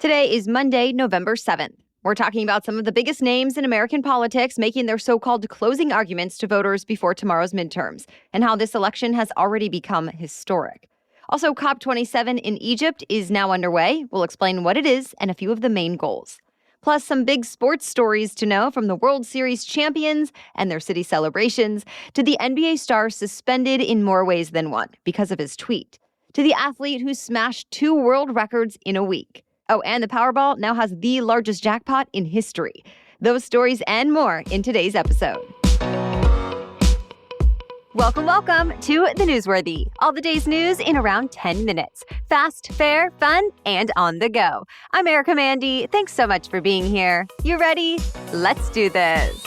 Today is Monday, November 7th. We're talking about some of the biggest names in American politics making their so-called closing arguments to voters before tomorrow's midterms, and how this election has already become historic. Also, COP27 in Egypt is now underway. We'll explain what it is and a few of the main goals. Plus, some big sports stories to know, from the World Series champions and their city celebrations to the NBA star suspended in more ways than one because of his tweet, to the athlete who smashed 2 world records in a week. Oh, and the Powerball now has the largest jackpot in history. Those stories and more in today's episode. Welcome to The Newsworthy. All the day's news in around 10 minutes. Fast, fair, fun, and on the go. I'm Erica Mandy. Thanks so much for being here. You ready? Let's do this.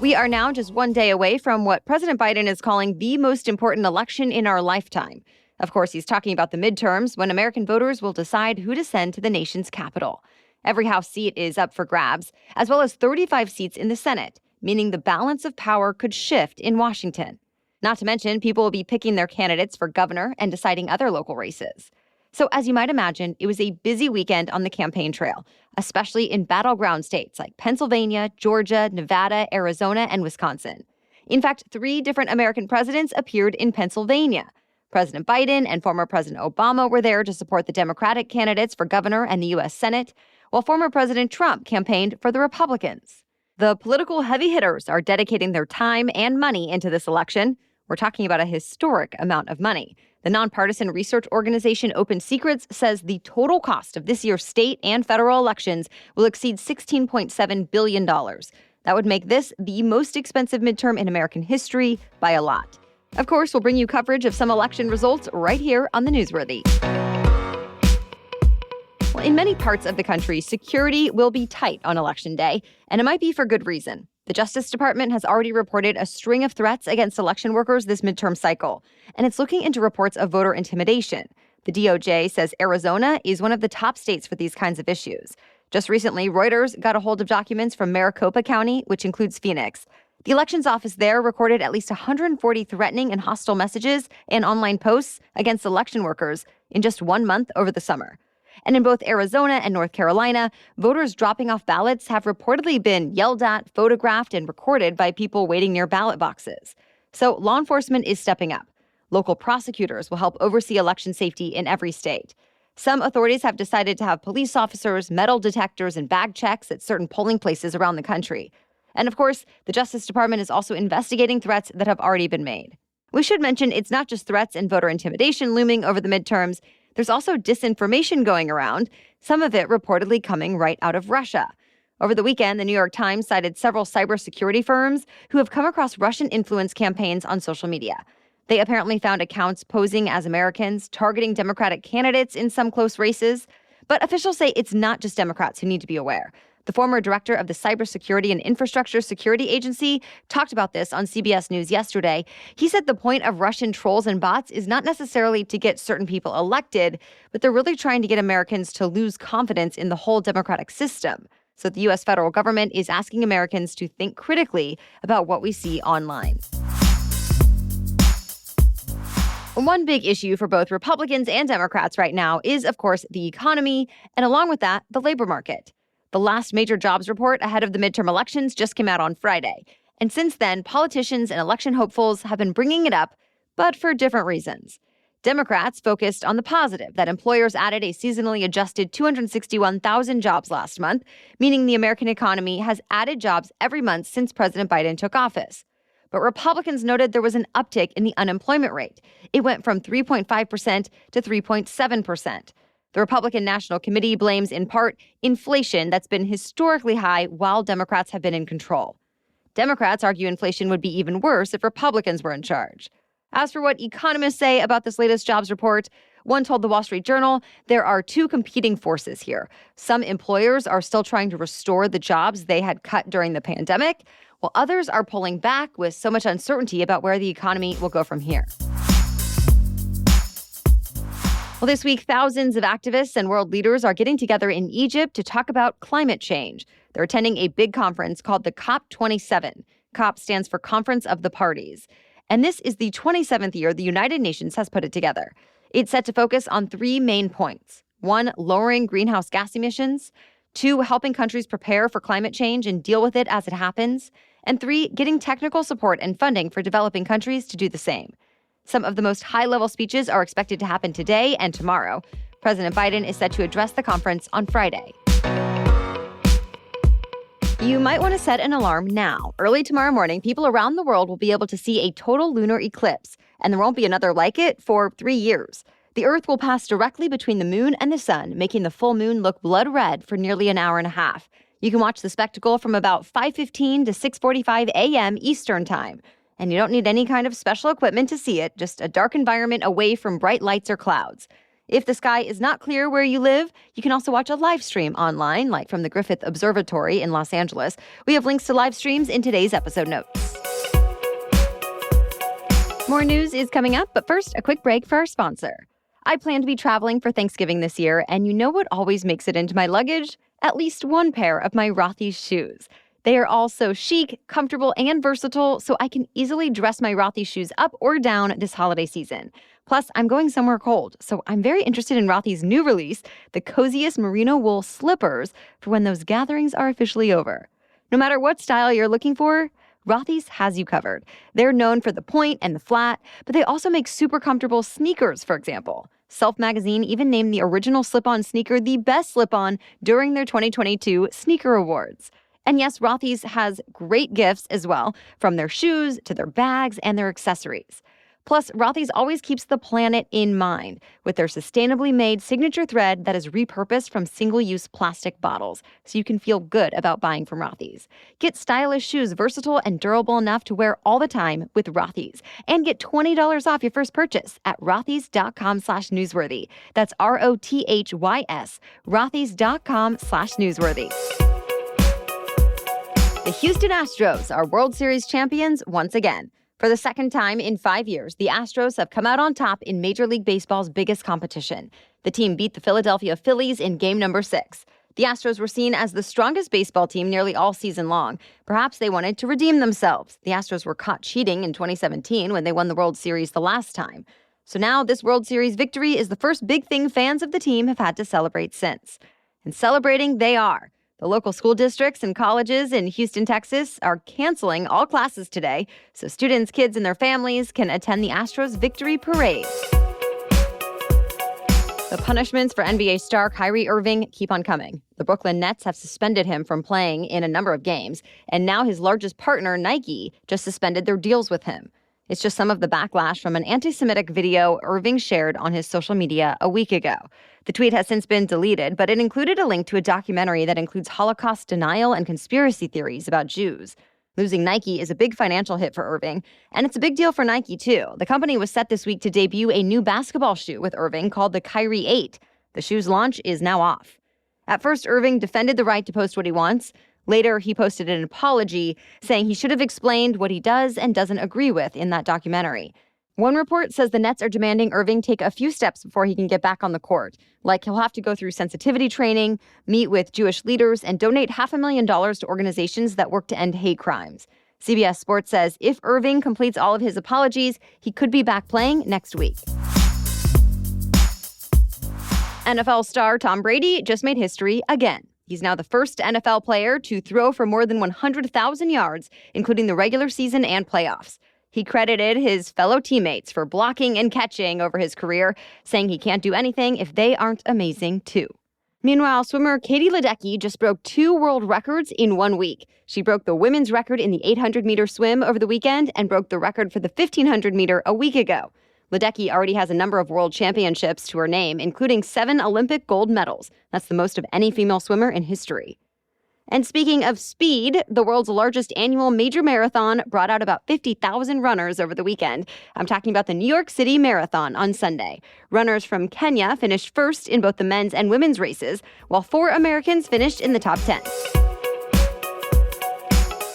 We are now just one day away from what President Biden is calling the most important election in our lifetime. Of course, he's talking about the midterms, when American voters will decide who to send to the nation's capital. Every House seat is up for grabs, as well as 35 seats in the Senate, meaning the balance of power could shift in Washington. Not to mention, people will be picking their candidates for governor and deciding other local races. So as you might imagine, it was a busy weekend on the campaign trail, especially in battleground states like Pennsylvania, Georgia, Nevada, Arizona, and Wisconsin. In fact, 3 different American presidents appeared in Pennsylvania. President Biden and former President Obama were there to support the Democratic candidates for governor and the U.S. Senate, while former President Trump campaigned for the Republicans. The political heavy hitters are dedicating their time and money into this election. We're talking about a historic amount of money. The nonpartisan research organization Open Secrets says the total cost of this year's state and federal elections will exceed $16.7 billion. That would make this the most expensive midterm in American history by a lot. Of course, we'll bring you coverage of some election results right here on The Newsworthy. Well, in many parts of the country, security will be tight on Election Day, and it might be for good reason. The Justice Department has already reported a string of threats against election workers this midterm cycle, and it's looking into reports of voter intimidation. The DOJ says Arizona is one of the top states for these kinds of issues. Just recently, Reuters got a hold of documents from Maricopa County, which includes Phoenix. The elections office there recorded at least 140 threatening and hostile messages and online posts against election workers in just 1 month over the summer. And in both Arizona and North Carolina, voters dropping off ballots have reportedly been yelled at, photographed, and recorded by people waiting near ballot boxes. So law enforcement is stepping up. Local prosecutors will help oversee election safety in every state. Some authorities have decided to have police officers, metal detectors, and bag checks at certain polling places around the country. And of course, the Justice Department is also investigating threats that have already been made. We should mention it's not just threats and voter intimidation looming over the midterms. There's also disinformation going around, some of it reportedly coming right out of Russia. Over the weekend, the New York Times cited several cybersecurity firms who have come across Russian influence campaigns on social media. They apparently found accounts posing as Americans, targeting Democratic candidates in some close races. But officials say it's not just Democrats who need to be aware. The former director of the Cybersecurity and Infrastructure Security Agency talked about this on CBS News yesterday. He said the point of Russian trolls and bots is not necessarily to get certain people elected, but they're really trying to get Americans to lose confidence in the whole democratic system. So the U.S. federal government is asking Americans to think critically about what we see online. One big issue for both Republicans and Democrats right now is, of course, the economy, and along with that, the labor market. The last major jobs report ahead of the midterm elections just came out on Friday. And since then, politicians and election hopefuls have been bringing it up, but for different reasons. Democrats focused on the positive, that employers added a seasonally adjusted 261,000 jobs last month, meaning the American economy has added jobs every month since President Biden took office. But Republicans noted there was an uptick in the unemployment rate. It went from 3.5% to 3.7%. The Republican National Committee blames, in part, inflation that's been historically high while Democrats have been in control. Democrats argue inflation would be even worse if Republicans were in charge. As for what economists say about this latest jobs report, one told the Wall Street Journal there are 2 competing forces here. Some employers are still trying to restore the jobs they had cut during the pandemic, while others are pulling back with so much uncertainty about where the economy will go from here. Well, this week, thousands of activists and world leaders are getting together in Egypt to talk about climate change. They're attending a big conference called the COP27. COP stands for Conference of the Parties. And this is the 27th year the United Nations has put it together. It's set to focus on 3 main points. 1, lowering greenhouse gas emissions. 2, helping countries prepare for climate change and deal with it as it happens. And 3, getting technical support and funding for developing countries to do the same. Some of the most high-level speeches are expected to happen today and tomorrow. President Biden is set to address the conference on Friday. You might want to set an alarm now. Early tomorrow morning, people around the world will be able to see a total lunar eclipse, and there won't be another like it for 3 years. The Earth will pass directly between the moon and the sun, making the full moon look blood red for nearly an hour and a half. You can watch the spectacle from about 5:15 to 6:45 a.m. Eastern Time. And you don't need any kind of special equipment to see it, just a dark environment away from bright lights or clouds. If the sky is not clear where you live, you can also watch a live stream online, like from the Griffith Observatory in Los Angeles. We have links to live streams in today's episode notes. More news is coming up, but first, a quick break for our sponsor. I plan to be traveling for Thanksgiving this year, and you know what always makes it into my luggage? At least one pair of my Rothy's shoes. They are all so chic, comfortable, and versatile, so I can easily dress my Rothy's shoes up or down this holiday season. Plus, I'm going somewhere cold, so I'm very interested in Rothy's new release, the coziest merino wool slippers, for when those gatherings are officially over. No matter what style you're looking for, Rothy's has you covered. They're known for the point and the flat, but they also make super comfortable sneakers, for example. Self Magazine even named the original slip-on sneaker the best slip-on during their 2022 Sneaker Awards. And yes, Rothy's has great gifts as well, from their shoes to their bags and their accessories. Plus, Rothy's always keeps the planet in mind with their sustainably made signature thread that is repurposed from single-use plastic bottles, so you can feel good about buying from Rothy's. Get stylish shoes versatile and durable enough to wear all the time with Rothy's. And get $20 off your first purchase at rothys.com/newsworthy. That's ROTHYS, rothys.com/newsworthy. The Houston Astros are World Series champions once again. For the second time in 5 years, the Astros have come out on top in Major League Baseball's biggest competition. The team beat the Philadelphia Phillies in game number 6. The Astros were seen as the strongest baseball team nearly all season long. Perhaps they wanted to redeem themselves. The Astros were caught cheating in 2017 when they won the World Series the last time. So now this World Series victory is the first big thing fans of the team have had to celebrate since. And celebrating they are. The local school districts and colleges in Houston, Texas are canceling all classes today, so students, kids, and their families can attend the Astros victory parade. The punishments for NBA star Kyrie Irving keep on coming. The Brooklyn Nets have suspended him from playing in a number of games, and now his largest partner, Nike, just suspended their deals with him. It's just some of the backlash from an anti-Semitic video Irving shared on his social media a week ago. The tweet has since been deleted, but it included a link to a documentary that includes Holocaust denial and conspiracy theories about Jews. Losing Nike is a big financial hit for Irving, and it's a big deal for Nike, too. The company was set this week to debut a new basketball shoe with Irving called the Kyrie 8. The shoe's launch is now off. At first, Irving defended the right to post what he wants. Later, he posted an apology, saying he should have explained what he does and doesn't agree with in that documentary. One report says the Nets are demanding Irving take a few steps before he can get back on the court. Like he'll have to go through sensitivity training, meet with Jewish leaders, and donate $500,000 to organizations that work to end hate crimes. CBS Sports says if Irving completes all of his apologies, he could be back playing next week. NFL star Tom Brady just made history again. He's now the first NFL player to throw for more than 100,000 yards, including the regular season and playoffs. He credited his fellow teammates for blocking and catching over his career, saying he can't do anything if they aren't amazing, too. Meanwhile, swimmer Katie Ledecky just broke 2 world records in 1 week. She broke the women's record in the 800-meter swim over the weekend and broke the record for the 1,500-meter a week ago. Ledecky already has a number of world championships to her name, including 7 Olympic gold medals. That's the most of any female swimmer in history. And speaking of speed, the world's largest annual major marathon brought out about 50,000 runners over the weekend. I'm talking about the New York City Marathon on Sunday. Runners from Kenya finished first in both the men's and women's races, while 4 Americans finished in the top 10.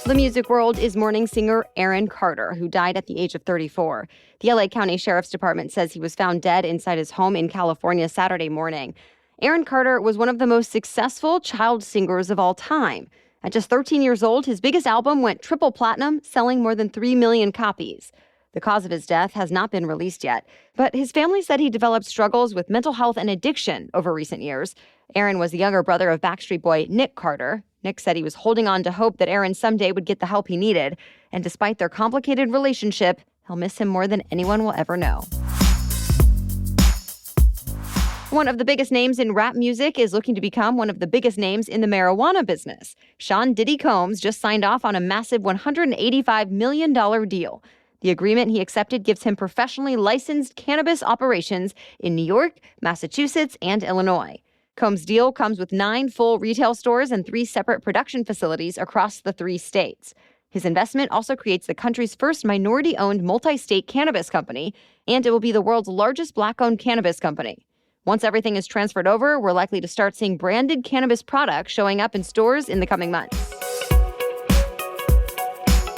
The music world is mourning singer Aaron Carter, who died at the age of 34. The LA County Sheriff's Department says he was found dead inside his home in California Saturday morning. Aaron Carter was one of the most successful child singers of all time. At just 13 years old, his biggest album went triple platinum, selling more than 3 million copies. The cause of his death has not been released yet, but his family said he developed struggles with mental health and addiction over recent years. Aaron was the younger brother of Backstreet Boy Nick Carter. Nick said he was holding on to hope that Aaron someday would get the help he needed, and despite their complicated relationship, he'll miss him more than anyone will ever know. One of the biggest names in rap music is looking to become one of the biggest names in the marijuana business. Sean Diddy Combs just signed off on a massive $185 million deal. The agreement he accepted gives him professionally licensed cannabis operations in New York, Massachusetts, and Illinois. Combs' deal comes with 9 full retail stores and 3 separate production facilities across the 3 states. His investment also creates the country's first minority-owned multi-state cannabis company, and it will be the world's largest Black-owned cannabis company. Once everything is transferred over, we're likely to start seeing branded cannabis products showing up in stores in the coming months.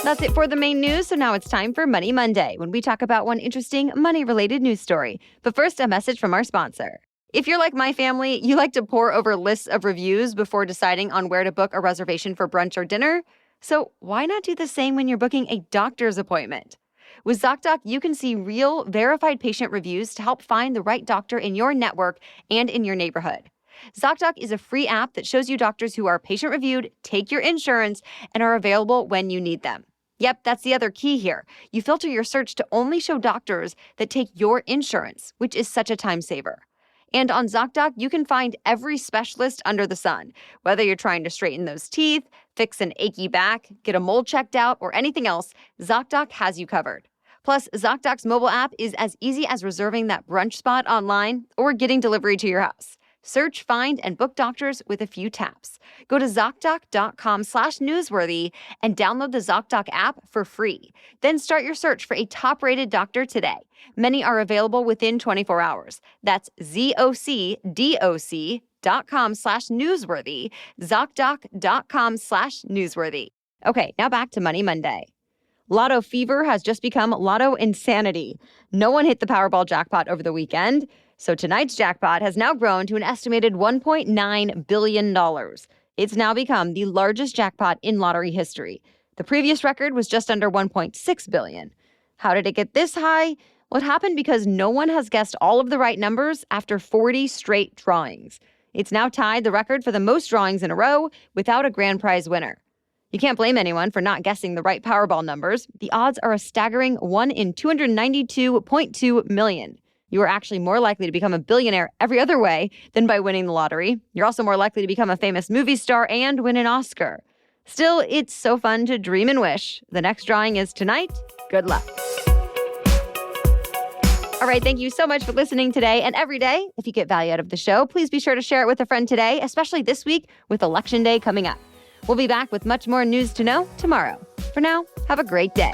That's it for the main news, so now it's time for Money Monday, when we talk about one interesting money-related news story. But first, a message from our sponsor. If you're like my family, you like to pore over lists of reviews before deciding on where to book a reservation for brunch or dinner. So why not do the same when you're booking a doctor's appointment? With ZocDoc, you can see real, verified patient reviews to help find the right doctor in your network and in your neighborhood. ZocDoc is a free app that shows you doctors who are patient-reviewed, take your insurance, and are available when you need them. Yep, that's the other key here. You filter your search to only show doctors that take your insurance, which is such a time saver. And on ZocDoc, you can find every specialist under the sun. Whether you're trying to straighten those teeth, fix an achy back, get a mole checked out, or anything else, ZocDoc has you covered. Plus, ZocDoc's mobile app is as easy as reserving that brunch spot online or getting delivery to your house. Search, find, and book doctors with a few taps. Go to ZocDoc.com/newsworthy and download the ZocDoc app for free. Then start your search for a top-rated doctor today. Many are available within 24 hours. That's ZocDoc.com/newsworthy, ZocDoc.com/newsworthy. Okay, now back to Money Monday. Lotto fever has just become Lotto insanity. No one hit the Powerball jackpot over the weekend, so tonight's jackpot has now grown to an estimated $1.9 billion. It's now become the largest jackpot in lottery history. The previous record was just under $1.6 billion. How did it get this high? Well, it happened because no one has guessed all of the right numbers after 40 straight drawings. It's now tied the record for the most drawings in a row without a grand prize winner. You can't blame anyone for not guessing the right Powerball numbers. The odds are a staggering 1 in 292.2 million. You are actually more likely to become a billionaire every other way than by winning the lottery. You're also more likely to become a famous movie star and win an Oscar. Still, it's so fun to dream and wish. The next drawing is tonight. Good luck. All right, thank you so much for listening today and every day. If you get value out of the show, please be sure to share it with a friend today, especially this week with Election Day coming up. We'll be back with much more news to know tomorrow. For now, have a great day.